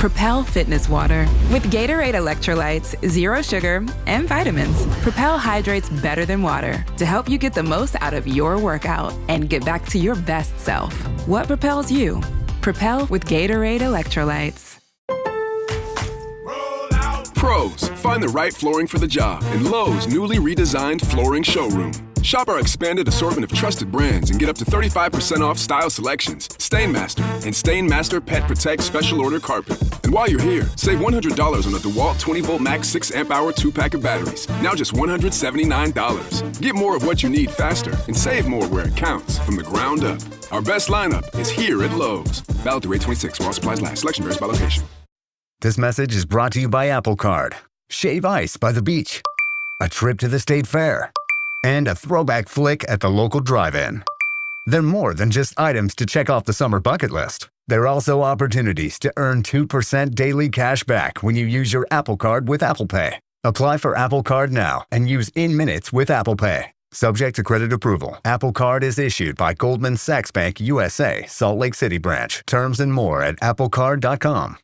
Propel Fitness Water. With Gatorade electrolytes, zero sugar, and vitamins, Propel hydrates better than water to help you get the most out of your workout and get back to your best self. What propels you? Propel with Gatorade electrolytes. Pros, find the right flooring for the job in Lowe's newly redesigned flooring showroom. Shop our expanded assortment of trusted brands and get up to 35% off style selections, Stainmaster, and Stainmaster Pet Protect Special Order Carpet. And while you're here, save $100 on a DeWalt 20-volt max 6-amp-hour 2-pack of batteries, now just $179. Get more of what you need faster and save more where it counts from the ground up. Our best lineup is here at Lowe's. Valid through 8/26 while supplies last. Selection varies by location. This message is brought to you by Apple Card. Shave ice by the beach. A trip to the state fair. And a throwback flick at the local drive-in. They're more than just items to check off the summer bucket list. They're also opportunities to earn 2% daily cash back when you use your Apple Card with Apple Pay. Apply for Apple Card now and use in minutes with Apple Pay. Subject to credit approval. Apple Card is issued by Goldman Sachs Bank USA, Salt Lake City branch. Terms and more at applecard.com.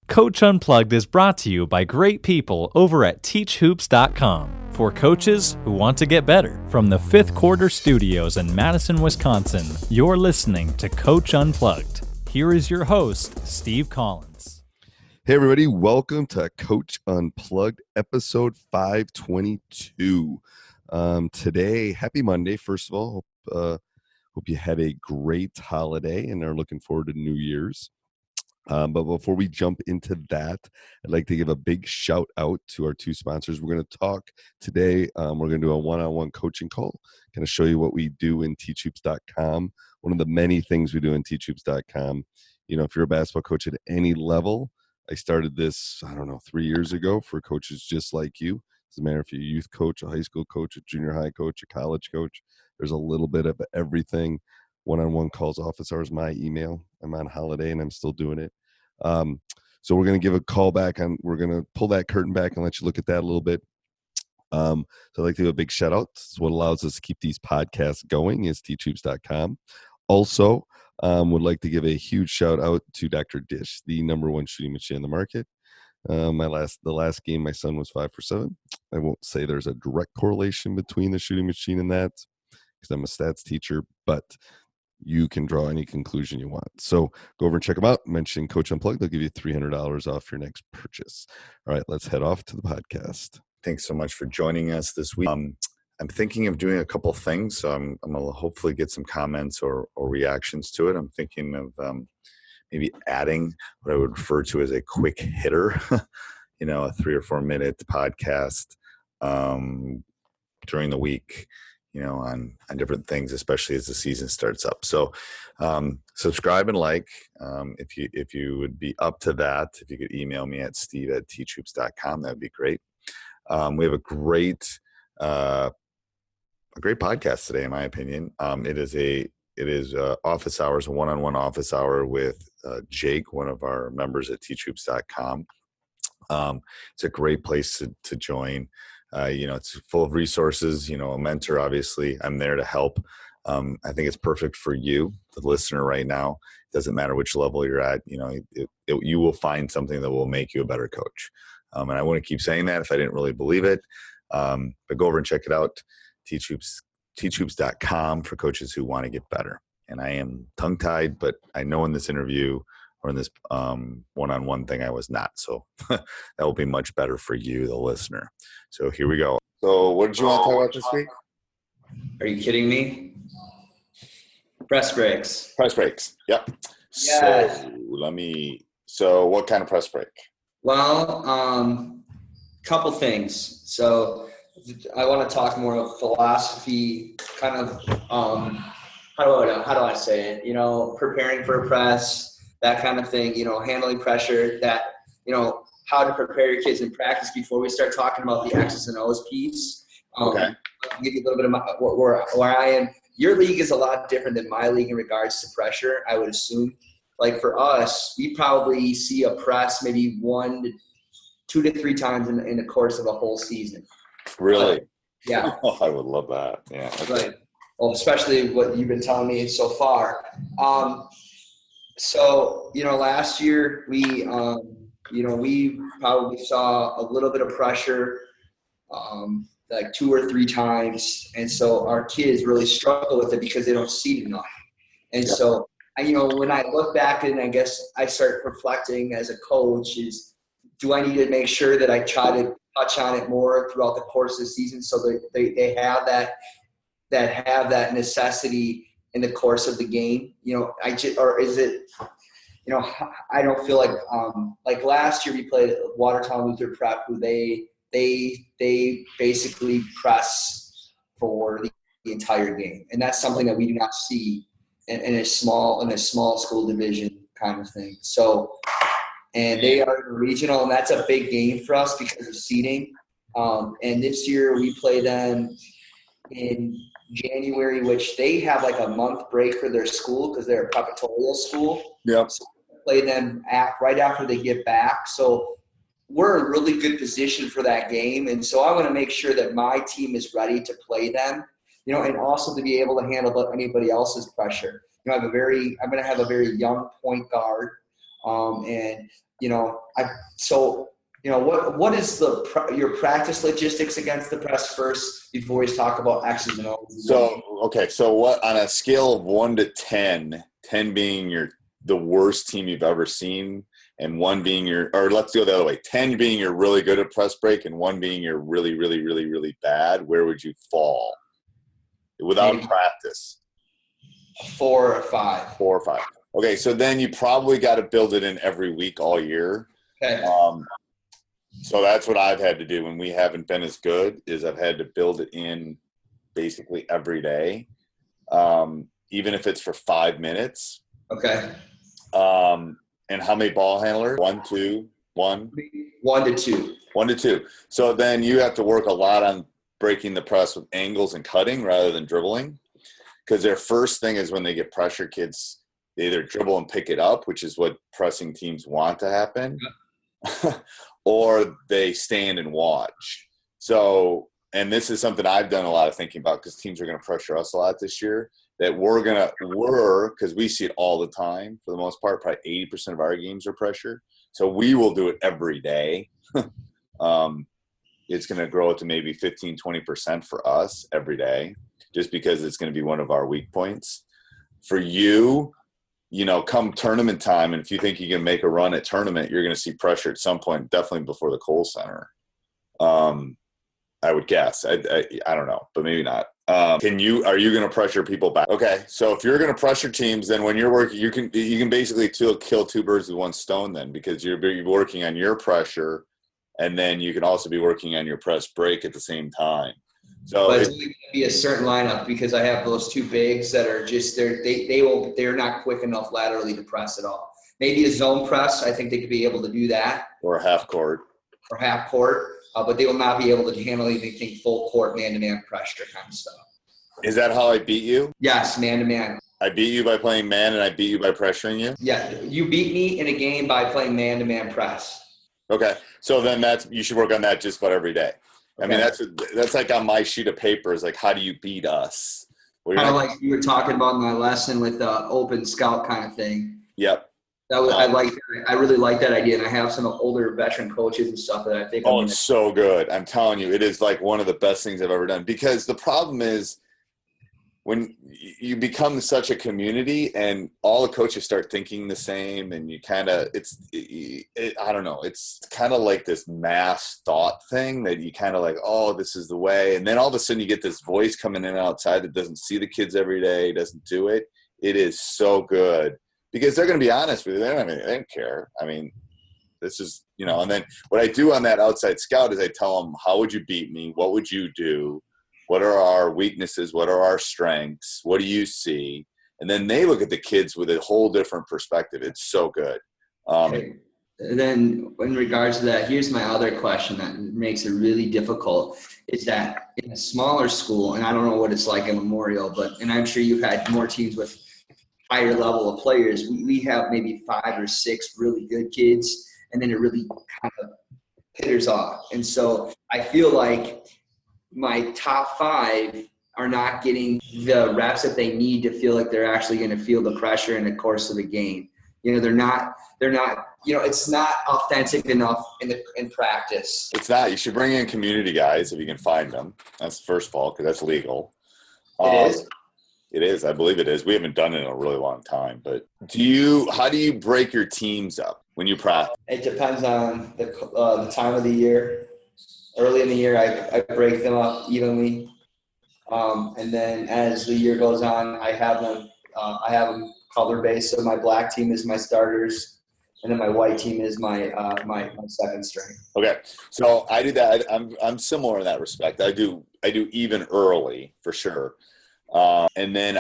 Coach Unplugged is brought to you by great people over at teachhoops.com for coaches who want to get better. From the Fifth Quarter Studios in Madison, Wisconsin, you're listening to Coach Unplugged. Here is your host, Steve Collins. Hey, everybody. Welcome to Coach Unplugged, episode 522. Today, happy Monday, first of all. Hope you had a great holiday and are looking forward to New Year's. But before we jump into that, I'd like to give a big shout out to our two sponsors. We're going to talk today. We're going to do a one-on-one coaching call. Going to show you what we do in teachhoops.com. One of the many things we do in teachhoops.com. You know, if you're a basketball coach at any level, I started this, 3 years ago for coaches just like you. Doesn't matter if you're a youth coach, a high school coach, a junior high coach, a college coach. There's a little bit of everything. One-on-one calls, office hours, my email. I'm on holiday and I'm still doing it. So we're going to give a call back and we're going to pull that curtain back and let you look at that a little bit. So I'd like to give a big shout out. This is what allows us to keep these podcasts going is teachhoops.com. Also, would like to give a huge shout out to Dr. Dish, the number one shooting machine in the market. The last game, my son was 5 for 7. I won't say there's a direct correlation between the shooting machine and that because I'm a stats teacher, but you can draw any conclusion you want. So go over and check them out. Mention Coach Unplugged. They'll give you $300 off your next purchase. All right, let's head off to the podcast. Thanks so much for joining us this week. I'm thinking of doing a couple things. So I'm going to hopefully get some comments or reactions to it. I'm thinking of maybe adding what I would refer to as a quick hitter, a 3 or 4 minute podcast during the week. On different things, especially as the season starts up. So subscribe and like if you would be up to that. If you could email me at steve@teachhoops.com, that would be great. We have a great podcast today, in my opinion. It is office hours, a one-on-one office hour with Jake, one of our members at teachhoops.com. It's a great place to join. It's full of resources, a mentor, obviously. I'm there to help. I think it's perfect for you, the listener right now. It doesn't matter which level you're at, you will find something that will make you a better coach. And I wouldn't keep saying that if I didn't really believe it. But go over and check it out, teachhoops.com for coaches who want to get better. And I am tongue-tied, but I know in this interview or in this one-on-one thing, I was not. So that will be much better for you, the listener. So here we go. So what did you want to talk about this week? Are you kidding me? Press breaks. Press breaks. Yep. Yeah. So what kind of press break? Well, couple things. So I want to talk more of philosophy, kind of, how do I say it? Preparing for a press, that kind of thing, handling pressure, that, how to prepare your kids in practice before we start talking about the X's and O's piece. Okay. I'll give you a little bit of where I am. Your league is a lot different than my league in regards to pressure, I would assume. Like for us, we probably see a press maybe 1 to 2 to 3 times in the course of a whole season. Really? Yeah. Oh, I would love that. Yeah. Okay. Right. Well, especially what you've been telling me so far. So, last year we probably saw a little bit of pressure, like 2 or 3 times. And so our kids really struggle with it because they don't see it enough. And so, when I look back and I guess I start reflecting as a coach is, do I need to make sure that I try to touch on it more throughout the course of the season so that they have that necessity in the course of the game? Or is it, I don't feel like last year we played Watertown Luther Prep, who they basically press for the entire game, and that's something that we do not see in a small school division kind of thing. So, and they are regional, and that's a big game for us because of seeding. And this year we play them in January, which they have like a month break for their school because they're a preparatory school. Yep. So play them right after they get back. So we're in a really good position for that game. And so I want to make sure that my team is ready to play them, and also to be able to handle anybody else's pressure. I'm going to have a very young point guard. What is your practice logistics against the press first before we talk about X's and O's? So what, on a scale of 1 to 10, 10 being the worst team you've ever seen, and 1 being or let's go the other way, 10 being you're really good at press break, and 1 being you're really, really, really, really bad, where would you fall without practice? 4 or 5. 4 or 5. Okay, so then you probably got to build it in every week all year. Okay. So that's what I've had to do when we haven't been as good, is I've had to build it in basically every day, even if it's for 5 minutes. Okay. And how many ball handlers? 1, 2, 1? 1 to 2. 1 to 2. So then you have to work a lot on breaking the press with angles and cutting rather than dribbling, because their first thing is when they get pressure, kids, they either dribble and pick it up, which is what pressing teams want to happen, or they stand and watch. So, and this is something I've done a lot of thinking about, because teams are going to pressure us a lot this year, that because we see it all the time, for the most part, probably 80% of our games are pressure. So we will do it every day. It's going to grow to maybe 15, 20% for us every day, just because it's going to be one of our weak points. For you, come tournament time, and if you think you can make a run at tournament, you're going to see pressure at some point, definitely before the Kohl Center. I would guess. I don't know, but maybe not. Are you going to pressure people back? Okay, so if you're going to pressure teams, then when you're working, you can basically kill 2 birds with 1 stone then, because you're working on your pressure, and then you can also be working on your press break at the same time. So but it's going to be a certain lineup, because I have those 2 bigs that are just they're not quick enough laterally to press at all. Maybe a zone press, I think they could be able to do that. Or half court. But they will not be able to handle anything full court, man-to-man pressure kind of stuff. Is that how I beat you? Yes, man-to-man. I beat you by playing man, and I beat you by pressuring you? Yeah, you beat me in a game by playing man-to-man press. Okay, so then you should work on that just about every day. Okay. I mean, that's like on my sheet of paper, is like, how do you beat us? Kind of like you were talking about in my lesson with the open scout kind of thing. Yep. I really like that idea, and I have some older veteran coaches and stuff that I think. It's so good. I'm telling you, it is like one of the best things I've ever done. Because the problem is, when you become such a community and all the coaches start thinking the same, and you kind of, I don't know, it's kind of like this mass thought thing that you kind of like, oh, this is the way. And then all of a sudden you get this voice coming in outside that doesn't see the kids every day, doesn't do it. It is so good. Because they're going to be honest with you. They don't care. I mean, this is, and then what I do on that outside scout is I tell them, how would you beat me? What would you do? What are our weaknesses? What are our strengths? What do you see? And then they look at the kids with a whole different perspective. It's so good. Okay. And then in regards to that, here's my other question that makes it really difficult, is that in a smaller school, and I don't know what it's like in Memorial, and I'm sure you've had more teams with higher level of players, we have maybe 5 or 6 really good kids, and then it really kind of hitters off. And so I feel like my top 5 are not getting the reps that they need to feel like they're actually going to feel the pressure in the course of the game. they're not, it's not authentic enough in practice. It's not. You should bring in community guys if you can find them. That's the first of all, because that's legal. It is? It is. I believe it is. We haven't done it in a really long time. But how do you break your teams up when you practice? It depends on the time of the year. Early in the year, I break them up evenly. And then as the year goes on, I have them color-based. So my black team is my starters, and then my white team is my second string. Okay, so I do that. I'm similar in that respect. I do even early for sure. And then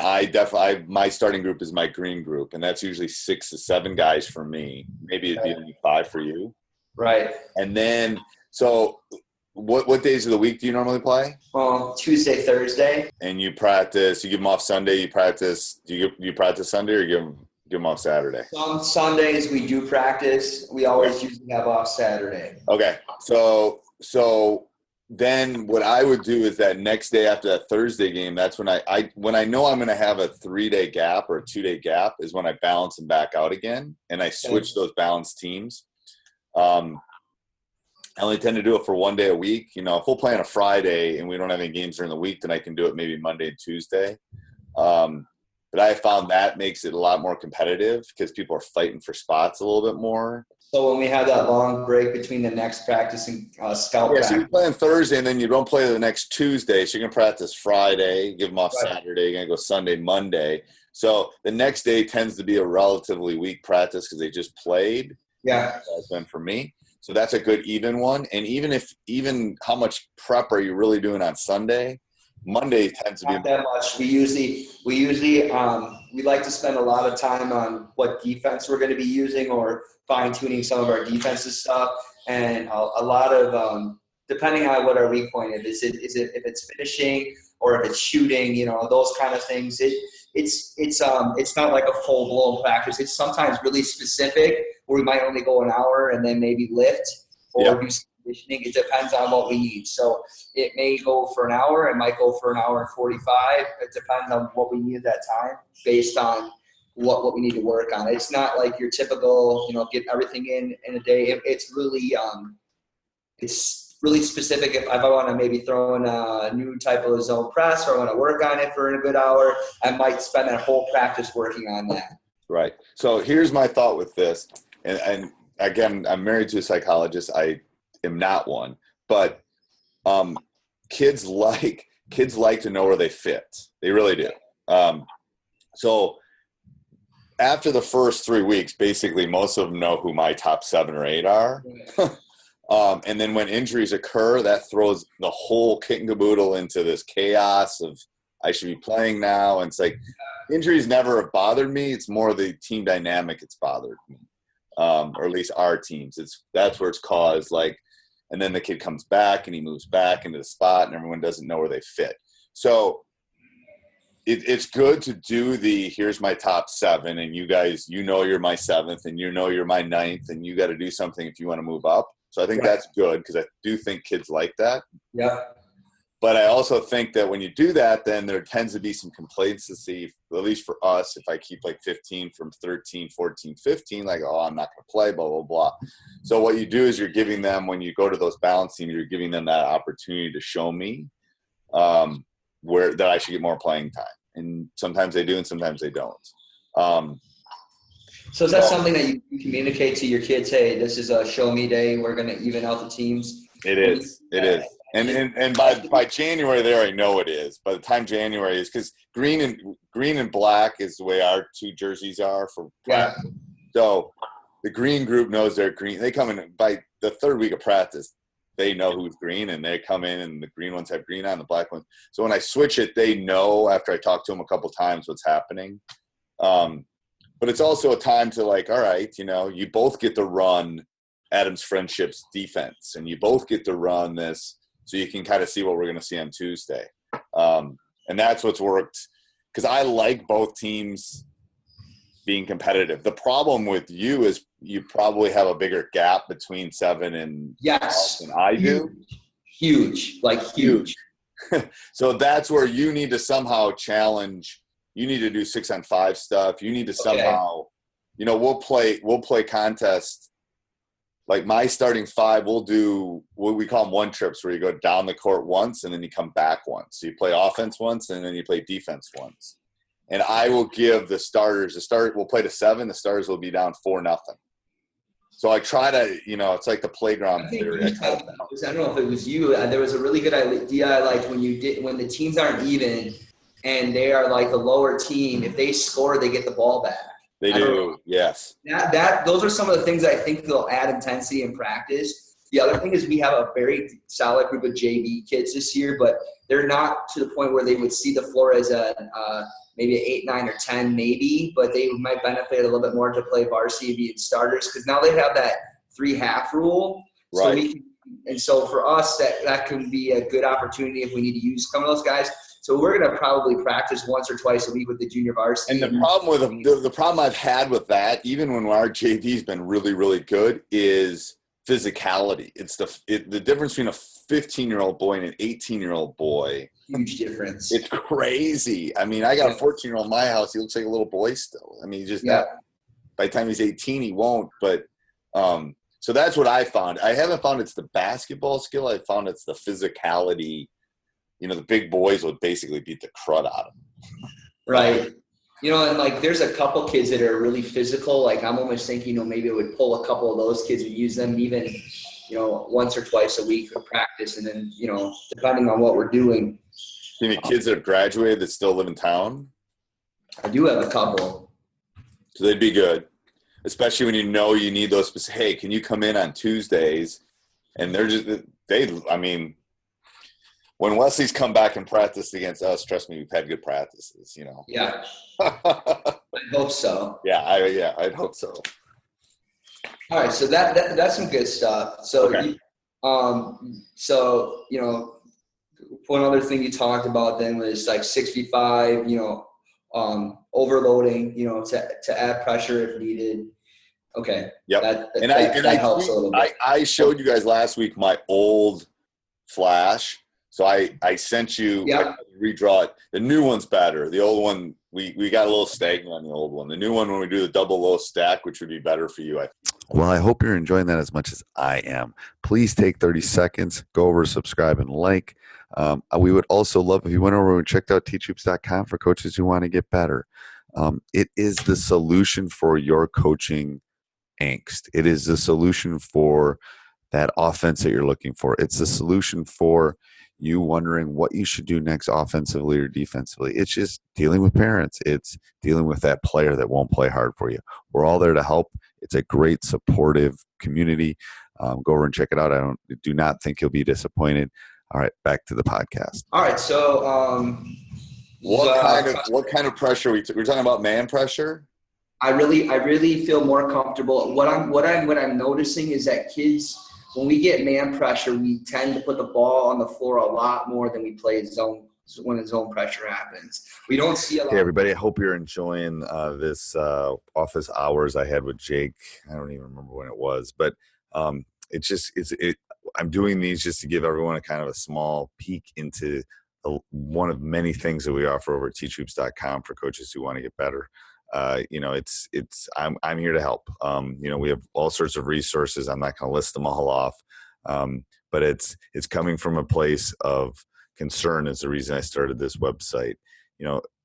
my starting group is my green group, and that's usually 6 to 7 guys for me. Maybe it'd be only 5 for you. Right. And then so. What days of the week do you normally play? Tuesday, Thursday. And you practice. You give them off Sunday. You practice. Do you practice Sunday or give them off Saturday? On Sundays we do practice. We always usually have off Saturday. Okay. So then what I would do is that next day after that Thursday game, that's when when I know I'm going to have a 3-day gap or a 2-day gap is when I balance them back out again, and I switch those balanced teams. I only tend to do it for 1 day a week. If we'll play on a Friday and we don't have any games during the week, then I can do it maybe Monday and Tuesday. But I found that makes it a lot more competitive because people are fighting for spots a little bit more. So when we have that long break between the next practice and scout practice. So you play on Thursday and then you don't play the next Tuesday. So you can practice Friday, give them off Saturday, you're going to go Sunday, Monday. So the next day tends to be a relatively weak practice because they just played. Yeah. That's been for me. So that's a good even one. And even how much prep are you really doing on Sunday? Monday tends to be not that much. We like to spend a lot of time on what defense we're going to be using or fine tuning some of our defensive stuff. And a lot of depending on what our weak point is if it's finishing or if it's shooting, those kind of things. It's not like a full blown practice. It's sometimes really specific where we might only go an hour and then maybe lift or do some conditioning. It depends on what we need. So it may go for an hour. It might go for an hour and 45. It depends on what we need at that time based on what we need to work on. It's not like your typical, get everything in a day. It's really really specific. If I want to maybe throw in a new type of zone press or I want to work on it for a good hour, I might spend that whole practice working on that. Right. So here's my thought with this. And again, I'm married to a psychologist. I am not one. But kids like to know where they fit. They really do. So after the first 3 weeks, basically most of them know who my top 7 or 8 are. And then when injuries occur, that throws the whole kit and caboodle into this chaos of I should be playing now. And it's like injuries never have bothered me. It's more the team dynamic it's bothered me, or at least our teams. That's where it's caused. And then the kid comes back and he moves back into the spot and everyone doesn't know where they fit. So it's good to do here's my top 7 and you guys, you're my 7th and you're my 9th and you got to do something if you want to move up. So I think that's good because I do think kids like that. Yeah. But I also think that when you do that, then there tends to be some complacency, at least for us, if I keep 15 from 13, 14, 15, I'm not going to play, blah, blah, blah. So what you do is you're giving them, when you go to those balance teams, you're giving them that opportunity to show me that I should get more playing time. And sometimes they do and sometimes they don't. So is that something that you communicate to your kids? Hey, this is a show me day. We're going to even out the teams. It is. And by January, they already know it is. By the time January is, because green and black is the way our 2 jerseys are for practice. Yeah. So the green group knows they're green. They come in by the 3rd week of practice. They know who's green, and they come in, and the green ones have green on, the black ones. So when I switch it, they know after I talk to them a couple times what's happening. But it's also a time to all right, you both get to run Adams Friendship's defense, and you both get to run this, so you can kind of see what we're going to see on Tuesday. And that's what's worked, because I like both teams being competitive. The problem with you is you probably have a bigger gap between 7 and yes, than I do. Huge. So that's where you need to somehow challenge. You need to do 6-on-5 stuff. You need to somehow we'll play contests. Like my starting five, we'll do what we call them one trips, where you go down the court once and then you come back once. So you play offense once and then you play defense once. And I will give the starters we'll play to 7. The starters will be down 4-0. So I try to, it's like the playground theory. I don't know if it was you. There was a really good idea I liked when the teams aren't even and they are like the lower team. If they score, they get the ball back. They do, yes. Those are some of the things I think they'll add intensity in practice. The other thing is we have a very solid group of JV kids this year, but they're not to the point where they would see the floor as maybe an 8, 9, or 10 maybe, but they might benefit a little bit more to play varsity and be in starters because now they have that 3-half rule. Right. So for us, that can be a good opportunity if we need to use some of those guys. So we're going to probably practice once or twice a week with the junior varsity. And the problem I've had with that, even when our JV's been really, really good, is physicality. It's the difference between a 15-year-old boy and an 18-year-old boy. Huge difference. It's crazy. I mean, I got a 14-year-old in my house. He looks like a little boy still. I mean, by the time he's 18, he won't. But so that's what I found. I haven't found it's the basketball skill. I found it's the physicality. The big boys would basically beat the crud out of them. Right. And like there's a couple kids that are really physical. Like I'm almost thinking, maybe it would pull a couple of those kids and use them even, once or twice a week for practice. And then, depending on what we're doing. You mean kids that have graduated that still live in town? I do have a couple. So they'd be good, especially when you need those. Hey, can you come in on Tuesdays? And when Wesley's come back and practiced against us, trust me, we've had good practices, Yeah. I hope so. Yeah, I'd hope so. All right, so that's some good stuff. So, okay. One other thing you talked about then was like 6v5, overloading, to add pressure if needed. Okay. Yep. That helps a little bit. I showed you guys last week my old flash. So I sent you, I redraw it. The new one's better. The old one, we got a little stagnant on the old one. The new one, when we do the double low stack, which would be better for you. Well, I hope you're enjoying that as much as I am. Please take 30 seconds, go over, subscribe, and like. We would also love if you went over and checked out teachhoops.com for coaches who want to get better. It is the solution for your coaching angst. It is the solution for that offense that you're looking for. It's the solution for you wondering what you should do next offensively or defensively. It's just dealing with parents. It's dealing with that player that won't play hard for you. We're all there to help. It's a great supportive community. Go over and check it out. I do not think you'll be disappointed. All right, back to the podcast. All right, so what kind of pressure we're talking about? Man pressure? I really feel more comfortable. What I'm noticing is that kids, when we get man pressure, we tend to put the ball on the floor a lot more than we play zone when the zone pressure happens. We don't see a lot. Hey, everybody. I hope you're enjoying this office hours I had with Jake. I don't even remember when it was, but I'm doing these just to give everyone a kind of a small peek into one of many things that we offer over at teachhoops.com for coaches who want to get better. I'm here to help. We have all sorts of resources. I'm not going to list them all off. But it's coming from a place of concern is the reason I started this website.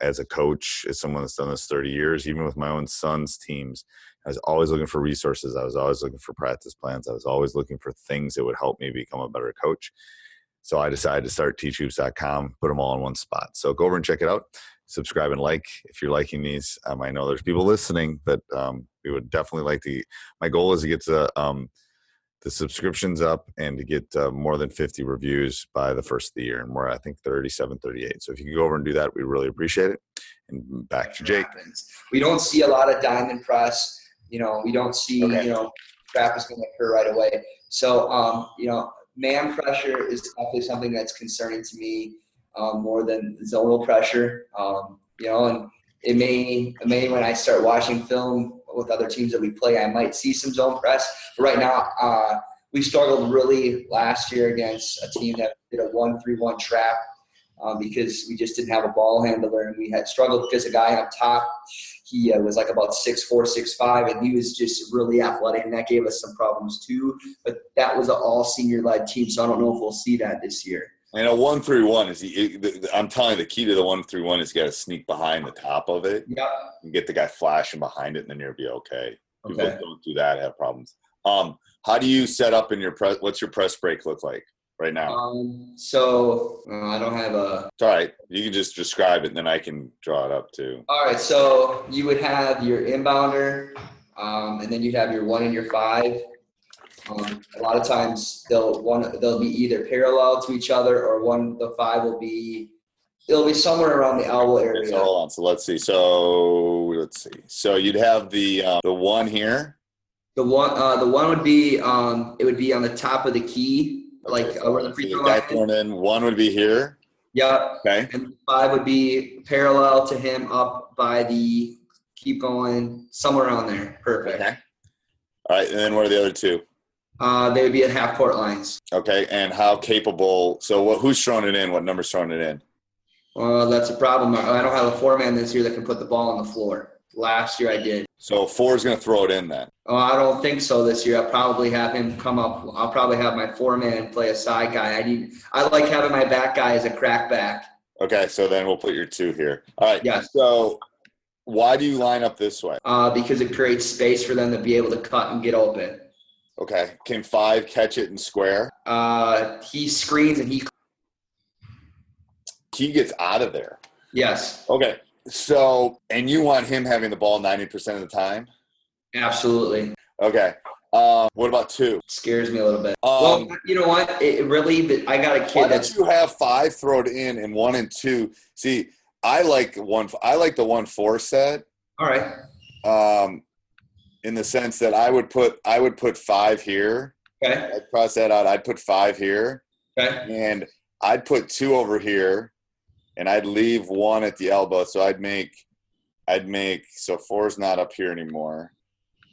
As a coach, as someone that's done this 30 years, even with my own son's teams, I was always looking for resources. I was always looking for practice plans. I was always looking for things that would help me become a better coach. So I decided to start teachhoops.com, put them all in one spot. So go over and check it out. Subscribe and like if you're liking these. I know there's people listening, but we would definitely like to. My goal is to get the subscriptions up and to get more than 50 reviews by the first of the year. And we're, I think, 37, 38. So if you can go over and do that, we really appreciate it. And back to Jake. We don't see a lot of diamond press. We don't see, trap is going to occur right away. So, man pressure is definitely something that's concerning to me more than zonal pressure. And it may when I start watching film with other teams that we play, I might see some zone press. But right now, we struggled really last year against a team that did a 1-3-1 trap. because we just didn't have a ball handler, and we had struggled because the guy up top, he was like about 6'4", 6'5", and he was just really athletic, and that gave us some problems too. But that was an all senior-led team, so I don't know if we'll see that this year. And a 1-3-1 is I'm telling you, the key to the 1-3-1 is you got to sneak behind the top of it. Yep. And get the guy flashing behind it, and then you'll be okay. People Okay. don't do that, have problems. How do you set up in your press? What's your press break look like right now? I don't have a. It's all right. You can just describe it, and then I can draw it up too. All right, so you would have your inbounder, and then you'd have your 1 and your 5. A lot of times they'll be either parallel to each other, or the 5 will be somewhere around the elbow area. So hold on. So let's see. So you'd have the 1 here. The one would be it would be on the top of the key, where the free throw line. Thrown in. 1 would be here. Yep. Okay. And 5 would be parallel to him up by the keep going somewhere around there. Perfect. Okay. All right, and then what are the other 2? They would be at half court lines. Okay, and how capable? So who's throwing it in? What number's throwing it in? Well, that's a problem. I don't have a 4-man this year that can put the ball on the floor. Last year I did. So 4 is going to throw it in then. Oh, I don't think so this year. I'll probably have him come up. I'll probably have my 4-man play a side guy. I like having my back guy as a crack back. Okay, so then we'll put your 2 here. All right. Yes. So why do you line up this way? Because it creates space for them to be able to cut and get open. Okay. Can 5 catch it and square? He screens and he gets out of there. Yes. Okay. So, and you want him having the ball 90% of the time? Absolutely. Okay. What about 2? Scares me a little bit. Well, you know what? I got a kid why don't you have 5 throw it in and 1 and 2? See, I like the 1-4 set. All right. In the sense that I would put 5 here. Okay. I'd cross that out. I'd put 5 here. Okay. And I'd put 2 over here, and I'd leave 1 at the elbow. So I'd make so 4's not up here anymore.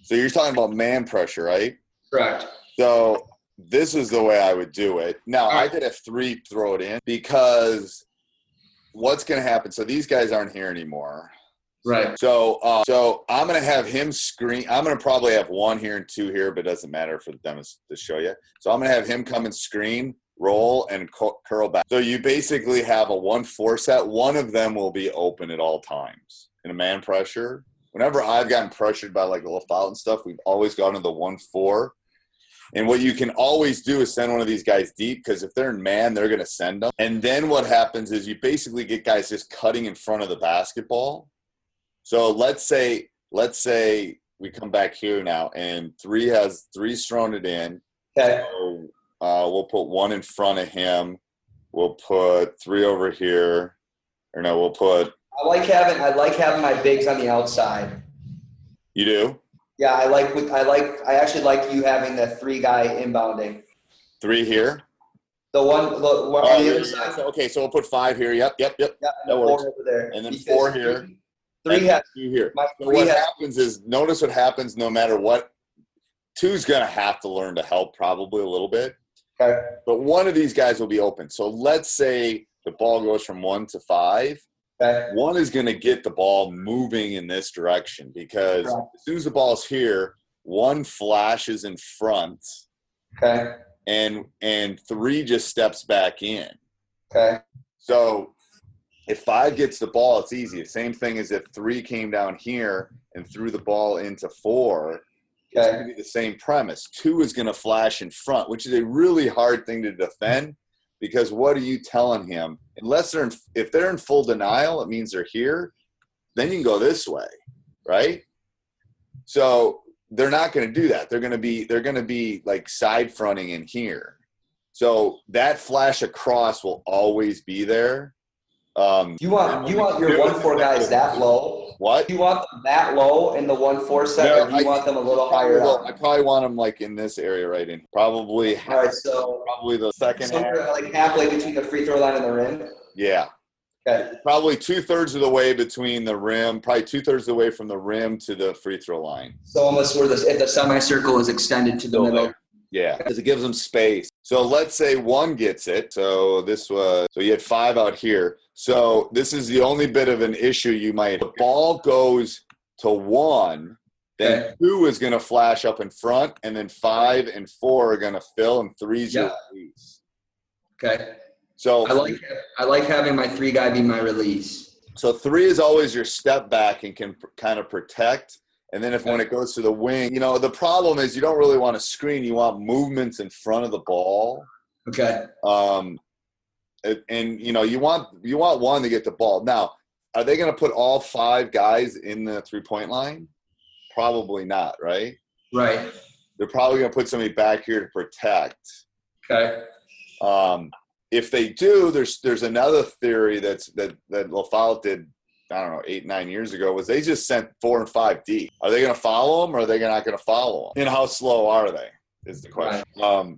So you're talking about man pressure, right? Correct. So this is the way I would do it. Now I could have 3 throw it in, because what's going to happen? So these guys aren't here anymore. Right. So I'm going to have him screen. I'm going to probably have 1 here and 2 here, but it doesn't matter for them to show you. So I'm going to have him come and screen, roll, and curl back. So you basically have a 1-4 set. One of them will be open at all times in a man pressure. Whenever I've gotten pressured by like a little foul and stuff, we've always gone to the 1-4. And what you can always do is send one of these guys deep, because if they're in man, they're going to send them. And then what happens is you basically get guys just cutting in front of the basketball. So let's say we come back here now, and 3's thrown it in. Okay. So, we'll put 1 in front of him. We'll put 3 over here. Or no, we'll put. I like having my bigs on the outside. You do? Yeah, I actually like you having the 3 guy inbounding. 3 here. The one on the other side. Okay, so we'll put 5 here. Yep. Yeah, That works. 4 over there. And then 4 here. 3 has 2 here. So what happens is, notice what happens no matter what. 2's going to have to learn to help probably a little bit. Okay. But one of these guys will be open. So let's say the ball goes from 1 to 5. Okay. 1 is going to get the ball moving in this direction, because as soon as the ball's here, 1 flashes in front. Okay. And 3 just steps back in. Okay. So if 5 gets the ball, it's easy. Same thing as if 3 came down here and threw the ball into 4. It's going to be the same premise. 2 is going to flash in front, which is a really hard thing to defend, because what are you telling him? If they're in full denial, it means they're here. Then you can go this way, right? So they're not going to do that. They're going to be like side fronting in here. So that flash across will always be there. You want your 1-4 guys that low? What? Do you want them that low in the 1-4 set, or do you want them a little higher up? I probably want them like in this area right in. Probably. All right, so probably the second half. Like halfway between the free throw line and the rim? Yeah. Okay. Probably 2/3 of the way between the rim, probably 2/3 of the way from the rim to the free throw line. So almost if the semicircle is extended to the middle. Yeah, because it gives them space. So let's say one gets it. So you had 5 out here. So this is the only bit of an issue you might. The ball goes to 1, then 2 is going to flash up in front, and then 5 and 4 are going to fill, and 3 is your release. Okay. So I like having my 3 guy be my release. So 3 is always your step back and can kind of protect. And then when it goes to the wing, the problem is you don't really want to screen. You want movements in front of the ball. Okay. And you want one to get the ball. Now, are they going to put all 5 guys in the 3-point line? Probably not, right? Right. They're probably going to put somebody back here to protect. Okay. If they do, there's another theory that LaFollette did, I don't know, 8-9 years ago, was they just sent 4 and 5 deep. Are they going to follow them, or are they not going to follow them? And how slow are they is the question. Right.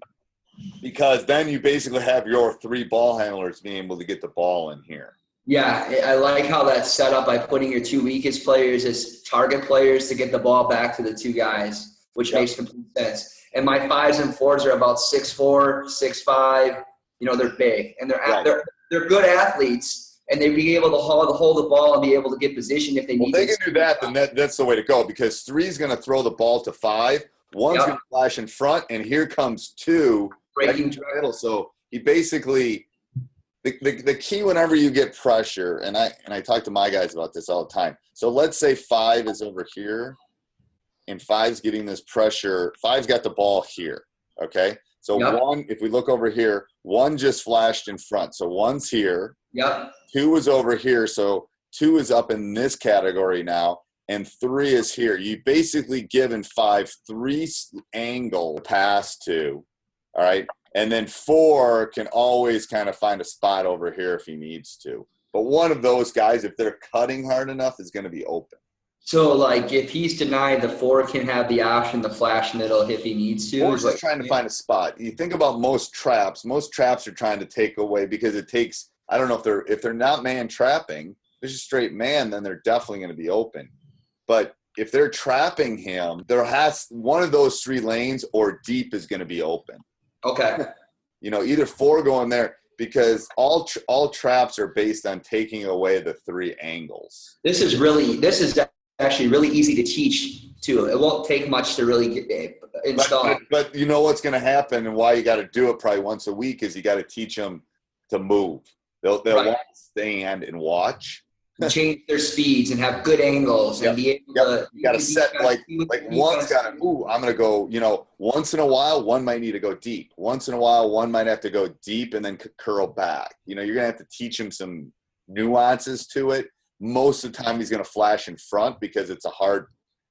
Because then you basically have your 3 ball handlers being able to get the ball in here. Yeah, I like how that's set up by putting your 2 weakest players as target players to get the ball back to the 2 guys, which makes complete sense. And my 5s and 4s are about 6'4", 6'5". They're big, and they're good athletes, and they'd be able to hold the ball and be able to get position if they need. Well, they can do that, then that's the way to go, because 3 is going to throw the ball to 5, 1's going to flash in front, and here comes 2 breaking middle. So he basically the key whenever you get pressure, and I talk to my guys about this all the time. So let's say 5 is over here, and 5's getting this pressure. 5's got the ball here, okay? So 1, if we look over here, 1 just flashed in front. So 1's here. Yep. 2 is over here. So 2 is up in this category now, and 3 is here. You basically given 5 3 angle to pass to, all right? And then 4 can always kind of find a spot over here if he needs to. But one of those guys, if they're cutting hard enough, is going to be open. So, if he's denied, the 4 can have the option to flash middle if he needs to. Or just trying to find a spot. You think about most traps. Most traps are trying to take away because it takes – I don't know if they're not man trapping, there's a straight man, then they're definitely going to be open. But if they're trapping him, one of those 3 lanes or deep is going to be open. Okay. Either 4 going there, because all traps are based on taking away the 3 angles. This is actually really easy to teach too. It won't take much to really get install. But you know what's going to happen, and why you got to do it probably once a week, is you got to teach them to move. They'll want to stand and watch. Change their speeds and have good angles and be able to. You got to set like one's got to. Ooh, I'm going to go. Once in a while, one might need to go deep. Once in a while, one might have to go deep and then curl back. You're going to have to teach him some nuances to it. Most of the time, he's going to flash in front because it's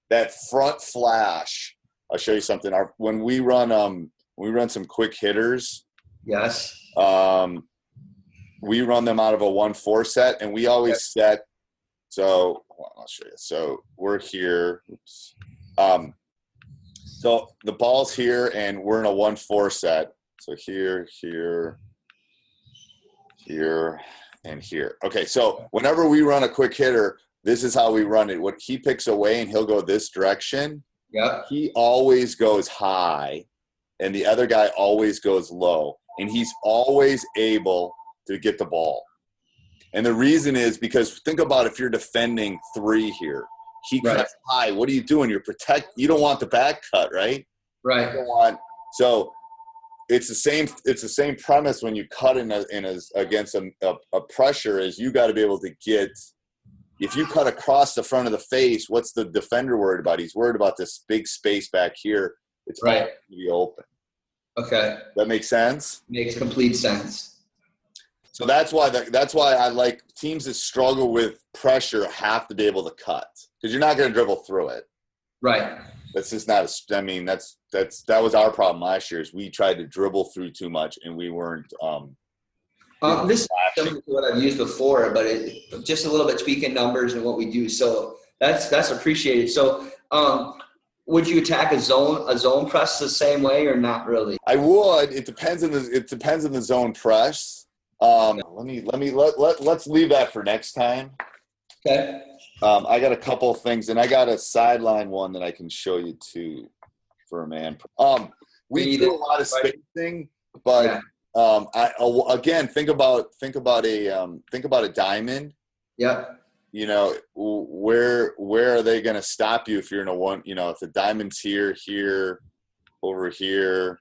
that front flash. I'll show you something. When we run some quick hitters. Yes. We run them out of a 1-4 set, and we always set. So I'll show you. So we're here. Oops. So the ball's here, and we're in a 1-4 set. So here, and here. Okay, so whenever we run a quick hitter, this is how we run it. What he picks away, and he'll go this direction. Yeah. He always goes high, and the other guy always goes low, and he's always able to get the ball. And the reason is because think about if you're defending 3 here. He cuts high. What are you doing? You don't want the back cut, right? Right. You don't want, so it's the same premise when you cut against a pressure, is you got to be able to get, if you cut across the front of the face, what's the defender worried about? He's worried about this big space back here. It's all going to be open. Okay. That makes sense? Makes complete sense. So that's why I like teams that struggle with pressure have to be able to cut, because you're not going to dribble through it. Right. That's just not. That was our problem last year. Is we tried to dribble through too much, and we weren't. This is similar to what I've used before, but just a little bit tweaking numbers and what we do. So that's appreciated. So would you attack a zone press the same way or not really? I would. It depends on the zone press. Let's leave that for next time. Okay. I got a couple of things, and I got a sideline one that I can show you too for a man. We do a lot of spacing, But again, think about a diamond. Yep. You know, where are they going to stop you if you're in a one? You know, if the diamond's here, over here.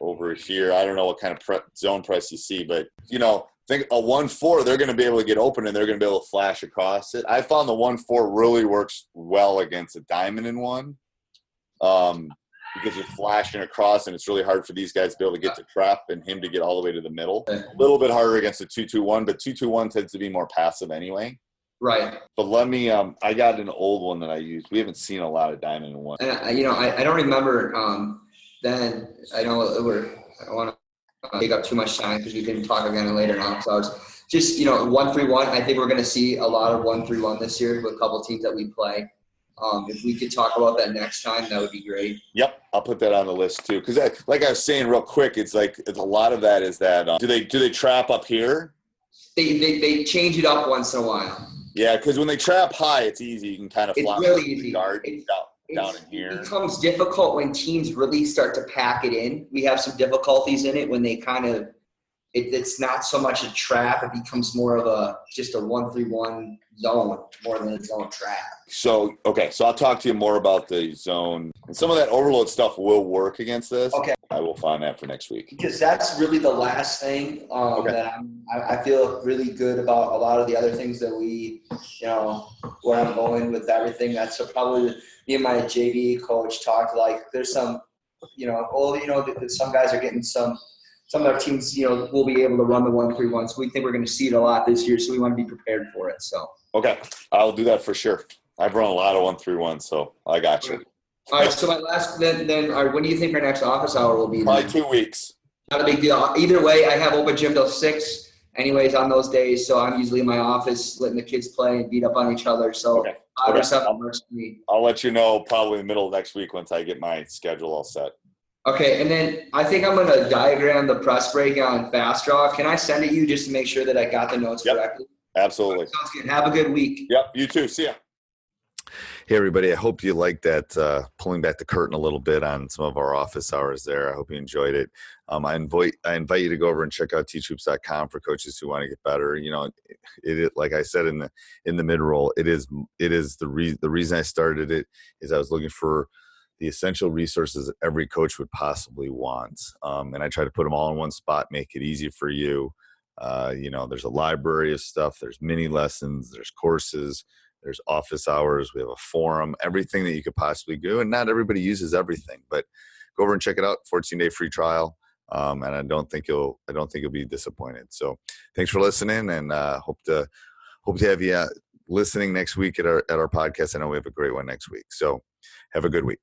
I don't know what kind of zone press you see, but you know, think a 1-4. They're going to be able to get open and they're going to be able to flash across it. I found the 1-4 really works well against a diamond in one. Because you're flashing across and it's really hard for these guys to be able to get to trap and him to get all the way to the middle. A little bit harder against a 2-2-1, but 2-2-1 tends to be more passive anyway. Right. But let me I got an old one that I used. We haven't seen a lot of diamond in one. And I don't remember then. I know I don't want to take up too much time because we can talk again later on. So I was just 1-3-1. I think we're going to see a lot of 1-3-1 this year with a couple teams that we play. If we could talk about that next time, that would be great. Yep, I'll put that on the list too. Because like I was saying real quick, it's a lot of that is that do they trap up here? They change it up once in a while. Yeah, because when they trap high, it's easy. You can kind of flop really easy. Guard down in here. It becomes difficult when teams really start to pack it in. We have some difficulties in it when they kind of it's not so much a trap. It becomes more of just a 1-3-1 zone more than a zone trap. So I'll talk to you more about the zone. And some of that overload stuff will work against this. Okay. I will find that for next week. Because that's really the last thing that I feel really good about. A lot of the other things that we, where I'm going with everything. That's probably me and my JV coach talked like there's some, some guys are getting some of our teams, will be able to run the 1-3-1. So we think we're going to see it a lot this year. So we want to be prepared for it. So. Okay. I'll do that for sure. I've run a lot of 1-3-1, so I got you. All right. So my last, then when do you think our next office hour will be? Probably 2 weeks. Not a big deal. Either way, I have open gym till 6 anyways on those days. So I'm usually in my office letting the kids play and beat up on each other. So works for me. I'll let you know probably in the middle of next week once I get my schedule all set. Okay, and then I think I'm going to diagram the press break on Fast Draw. Can I send it you just to make sure that I got the notes correctly? Absolutely. Sounds good. Have a good week. Yep, you too. See ya. Hey, everybody. I hope you liked that, pulling back the curtain a little bit on some of our office hours there. I hope you enjoyed it. I invite you to go over and check out teachhoops.com for coaches who want to get better. It like I said in the mid-roll, it is the reason I started it is I was looking for the essential resources that every coach would possibly want. And I try to put them all in one spot, make it easy for you. There's a library of stuff. There's mini lessons. There's courses. There's office hours. We have a forum, everything that you could possibly do. And not everybody uses everything, but go over and check it out. 14-day free trial. And I don't think you'll be disappointed. So thanks for listening, and hope to have you listening next week at our podcast. I know we have a great one next week. So have a good week.